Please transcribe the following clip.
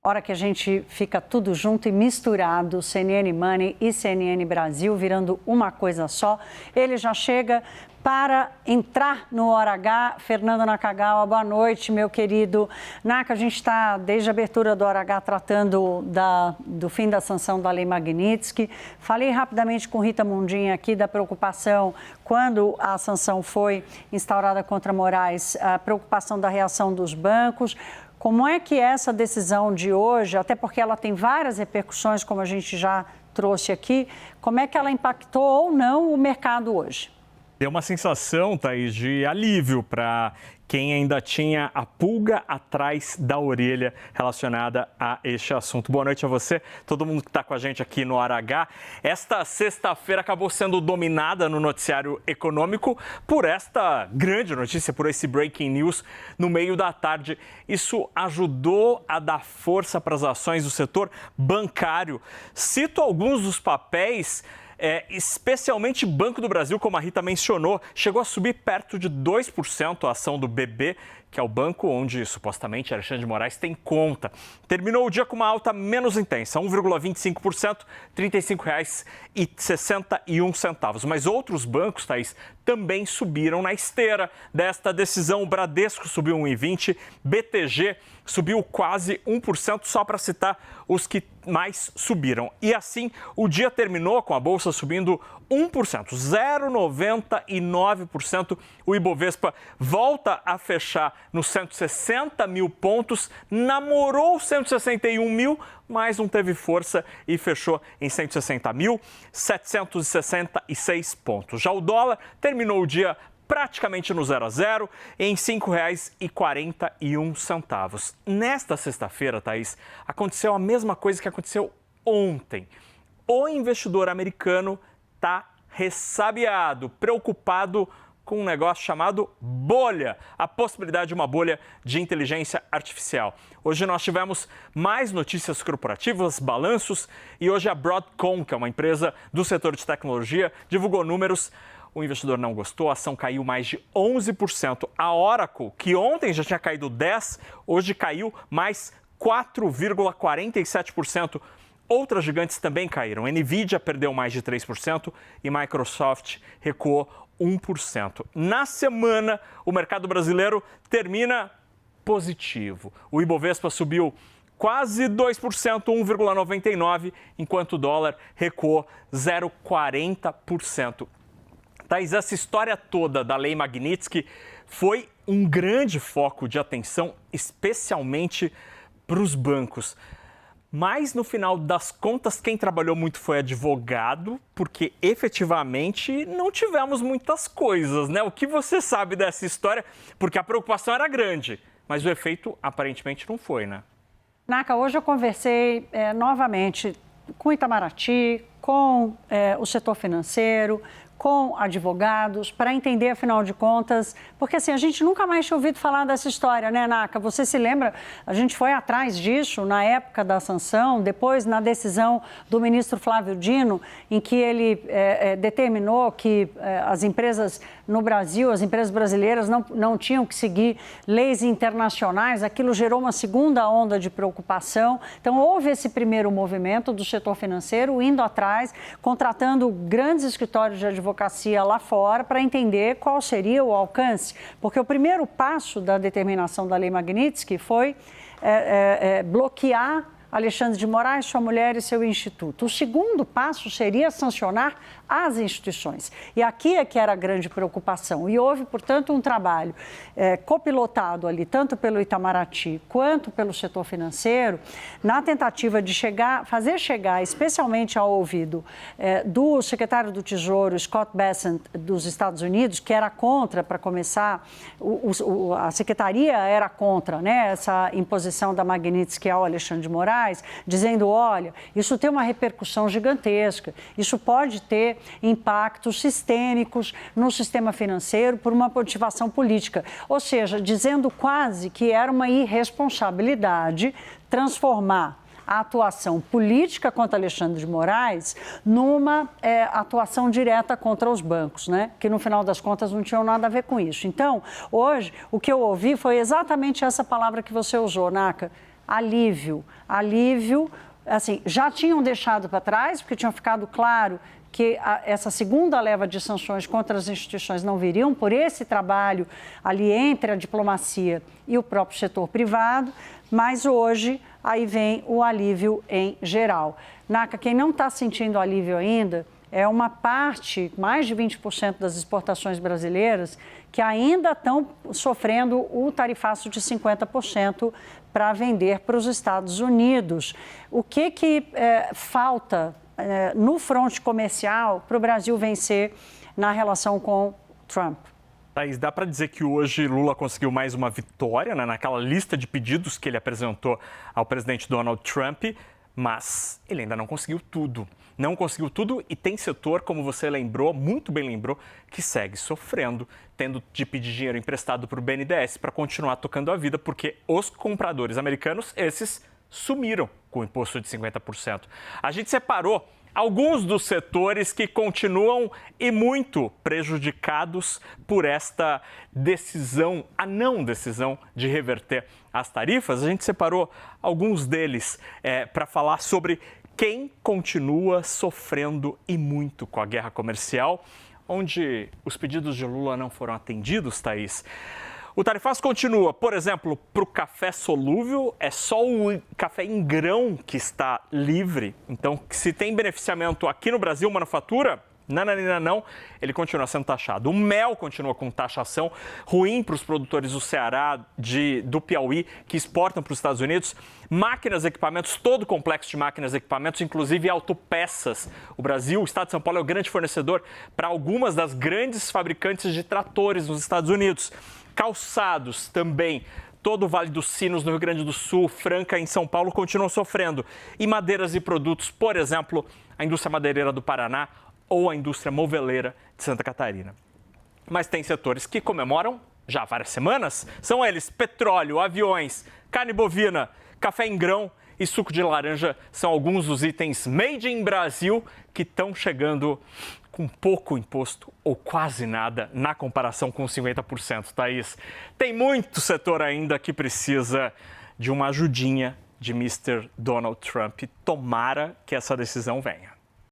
Hora que a gente fica tudo junto e misturado, CNN Money e CNN Brasil, virando uma coisa só. Ele já chega para entrar no Hora H. Fernando Nakagawa, boa noite, meu querido. Naka, a gente está, desde a abertura do Hora H, tratando do fim da sanção da Lei Magnitsky. Falei rapidamente com Rita Mundinha aqui da preocupação quando a sanção foi instaurada contra Moraes, a preocupação da reação dos bancos. Como é que essa decisão de hoje, até porque ela tem várias repercussões, como a gente já trouxe aqui, como é que ela impactou ou não o mercado hoje? Deu uma sensação, Thaís, de alívio para quem ainda tinha a pulga atrás da orelha relacionada a este assunto. Boa noite a você, todo mundo que está com a gente aqui no Hora H. Esta sexta-feira acabou sendo dominada no noticiário econômico por esta grande notícia, por esse breaking news no meio da tarde. Isso ajudou a dar força para as ações do setor bancário. Cito alguns dos papéis. Especialmente Banco do Brasil, como a Rita mencionou, chegou a subir perto de 2% a ação do BB, que é o banco onde supostamente Alexandre de Moraes tem conta. Terminou o dia com uma alta menos intensa, 1,25%, R$ 35,61. Mas outros bancos, Thaís, também subiram na esteira desta decisão. O Bradesco subiu 1,20%, BTG subiu quase 1%, só para citar os que mais subiram. E assim, o dia terminou com a Bolsa subindo 1%, 0,99%. O Ibovespa volta a fechar nos 160 mil pontos, namorou 161 mil, mas não teve força e fechou em 160.766 pontos. Já o dólar terminou o dia praticamente no 0 a 0, em R$ 5,41. Nesta sexta-feira, Thaís, aconteceu a mesma coisa que aconteceu ontem. O investidor americano está ressabiado, preocupado com um negócio chamado bolha, a possibilidade de uma bolha de inteligência artificial. Hoje nós tivemos mais notícias corporativas, balanços, e hoje a Broadcom, que é uma empresa do setor de tecnologia, divulgou números. O investidor não gostou, a ação caiu mais de 11%. A Oracle, que ontem já tinha caído 10%, hoje caiu mais 4,47%. Outras gigantes também caíram. Nvidia perdeu mais de 3% e Microsoft recuou 1%. Na semana, o mercado brasileiro termina positivo. O Ibovespa subiu quase 2%, 1,99%, enquanto o dólar recuou 0,40%. Thaís, essa história toda da Lei Magnitsky foi um grande foco de atenção, especialmente para os bancos. Mas, no final das contas, quem trabalhou muito foi advogado, porque efetivamente não tivemos muitas coisas, né? O que você sabe dessa história? Porque a preocupação era grande, mas o efeito aparentemente não foi, né? Naka, hoje eu conversei novamente com o Itamaraty, com o setor financeiro, com advogados, para entender, afinal de contas, porque assim, a gente nunca mais tinha ouvido falar dessa história, né, Naka? Você se lembra, a gente foi atrás disso na época da sanção, depois na decisão do ministro Flávio Dino, em que ele determinou que as empresas no Brasil, as empresas brasileiras não tinham que seguir leis internacionais. Aquilo gerou uma segunda onda de preocupação. Então, houve esse primeiro movimento do setor financeiro indo atrás, contratando grandes escritórios de advocacia lá fora para entender qual seria o alcance. Porque o primeiro passo da determinação da Lei Magnitsky foi bloquear Alexandre de Moraes, sua mulher e seu instituto. O segundo passo seria sancionar as instituições. E aqui é que era a grande preocupação. E houve, portanto, um trabalho copilotado ali, tanto pelo Itamaraty quanto pelo setor financeiro, na tentativa de fazer chegar, especialmente ao ouvido do secretário do Tesouro, Scott Bessent, dos Estados Unidos, que era contra, para começar, a secretaria era contra, né, essa imposição da Magnitsky ao Alexandre de Moraes, dizendo, olha, isso tem uma repercussão gigantesca, isso pode ter impactos sistêmicos no sistema financeiro por uma motivação política. Ou seja, dizendo quase que era uma irresponsabilidade transformar a atuação política contra Alexandre de Moraes numa atuação direta contra os bancos, né? Que no final das contas não tinham nada a ver com isso. Então, hoje, o que eu ouvi foi exatamente essa palavra que você usou, Naka. alívio. Alívio, assim, já tinham deixado para trás, porque tinham ficado claro que essa segunda leva de sanções contra as instituições não viriam por esse trabalho ali entre a diplomacia e o próprio setor privado, mas hoje aí vem o alívio em geral. Naka, quem não está sentindo alívio ainda é uma parte, mais de 20% das exportações brasileiras, que ainda estão sofrendo o tarifaço de 50% para vender para os Estados Unidos. O que falta no fronte comercial para o Brasil vencer na relação com Trump? Thaís, dá para dizer que hoje Lula conseguiu mais uma vitória, né, naquela lista de pedidos que ele apresentou ao presidente Donald Trump, mas ele ainda não conseguiu tudo. Não conseguiu tudo e tem setor, como você lembrou, muito bem lembrou, que segue sofrendo, tendo de pedir dinheiro emprestado para o BNDES para continuar tocando a vida, porque os compradores americanos, esses sumiram com o imposto de 50%. A gente separou alguns dos setores que continuam e muito prejudicados por esta decisão, a não decisão de reverter as tarifas. A gente separou alguns deles para falar sobre quem continua sofrendo e muito com a guerra comercial, onde os pedidos de Lula não foram atendidos, Thaís. O tarifaço continua, por exemplo, para o café solúvel, é só o café em grão que está livre. Então, se tem beneficiamento aqui no Brasil, manufatura, não, ele continua sendo taxado. O mel continua com taxação ruim para os produtores do Ceará, do Piauí, que exportam para os Estados Unidos. Máquinas, equipamentos, todo o complexo de máquinas e equipamentos, inclusive autopeças. O Brasil, o estado de São Paulo, é o grande fornecedor para algumas das grandes fabricantes de tratores nos Estados Unidos. Calçados também. Todo o Vale dos Sinos, no Rio Grande do Sul, Franca, em São Paulo, continuam sofrendo. E madeiras e produtos, por exemplo, a indústria madeireira do Paraná ou a indústria moveleira de Santa Catarina. Mas tem setores que comemoram já há várias semanas. São eles: petróleo, aviões, carne bovina, café em grão e suco de laranja. São alguns dos itens made in Brasil que estão chegando com pouco imposto ou quase nada na comparação com os 50%, Thaís. Tem muito setor ainda que precisa de uma ajudinha de Mr. Donald Trump. Tomara que essa decisão venha.